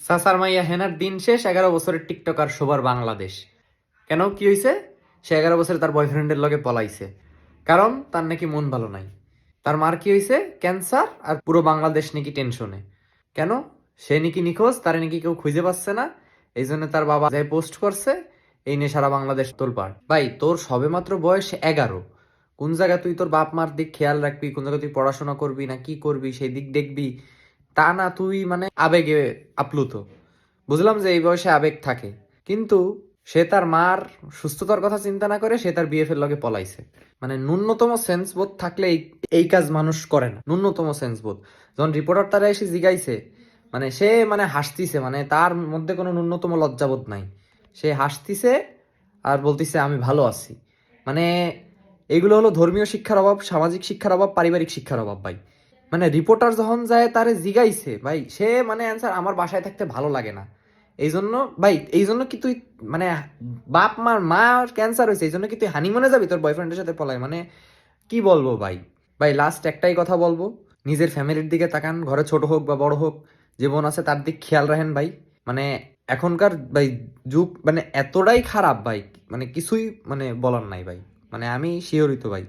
সাসার মাইয়া হেনার দিন শেষ, 11 বছরের টিকটকার শোভার বাংলাদেশ। কেন, কি হয়েছে? সে 11 বছরে তার বয়ফ্রেন্ডের লগে পলাইছে, কারণ তার নাকি মন ভালো নাই। তার মার কি হয়েছে? ক্যান্সার। আর পুরো বাংলাদেশ নাকি টেনশনে। কেন? সে নাকি নিখোঁজ, তারে নাকি কেউ খুঁজে পাচ্ছে না। এই জন্য তার বাবা যাই পোস্ট করছে, এই নিয়ে সারা বাংলাদেশ তোলপাড়। ভাই, তোর সবেমাত্র বয়স 11। কোন জায়গায় তুই তোর বাপ মার দিক খেয়াল রাখবি, কোন জায়গায় তুই পড়াশোনা করবি না কি করবি সেই দিক দেখবি, তা না তুই মানে আবেগে আপ্লুত। বুঝলাম যে এই বয়সে আবেগ থাকে, কিন্তু সে তার মার সুস্থতার কথা চিন্তা না করে সে তার বিএফ এর লগে পলাইছে। মানে ন্যূনতম সেন্স বোধ থাকলে এই কাজ মানুষ করে না, ন্যূনতম সেন্স বোধ। যখন রিপোর্টার তারা এসে জিগাইছে, মানে সে মানে হাসতিছে, মানে তার মধ্যে কোনো ন্যূনতম লজ্জাবোধ নাই। সে হাসতিছে আর বলতিছে আমি ভালো আছি। মানে এগুলো হলো ধর্মীয় শিক্ষার অভাব, সামাজিক শিক্ষার অভাব, পারিবারিক শিক্ষার অভাব ভাই। মানে রিপোর্টার যখন যায় তারে জিগাইছে, ভাই সে মানে অ্যান্সার আমার বাসায় থাকতে ভালো লাগে না। এই জন্য ভাই, এই জন্য কি তুই মানে বাপ মার মার ক্যান্সার হয়েছে এই জন্য কি তুই হানিমুনে যাবি তোর বয়ফ্রেন্ডের সাথে পলাই? মানে কি বলবো ভাই। ভাই লাস্ট একটাই কথা বলবো, নিজের ফ্যামিলির দিকে তাকান, ঘরে ছোট হোক বা বড় হোক, যে বোন আছে তার দিক খেয়াল রাখেন ভাই। মানে এখনকার ভাই যুগ মানে এতটাই খারাপ ভাই, মানে কিছুই মানে বলার নাই ভাই। মানে আমি শিহরিত ভাই।